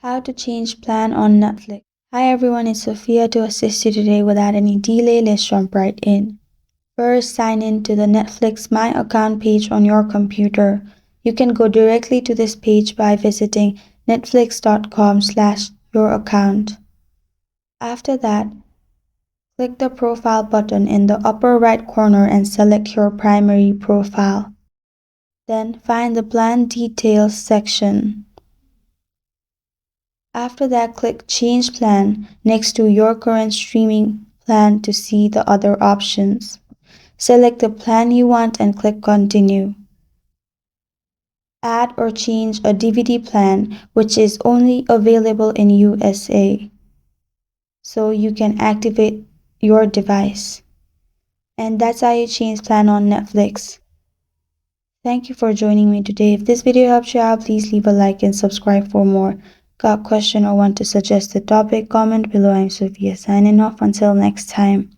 How to change plan on Netflix. Hi everyone, it's Sophia to assist you today without any delay. Let's jump right in. First, sign in to the Netflix My Account page on your computer. You can go directly to this page by visiting netflix.com/youraccount. After that, click the profile button in the upper right corner and select your primary profile. Then find the plan details section. After that, click Change Plan next to your current streaming plan to see the other options. Select the plan you want and click Continue. Add or change a DVD plan which is only available in USA, so you can activate your device. And that's how you change plan on Netflix. Thank you for joining me today. If this video helped you out, please leave a like and subscribe for more. Got a question or want to suggest a topic? Comment below. I'm Sophia signing off. Until next time.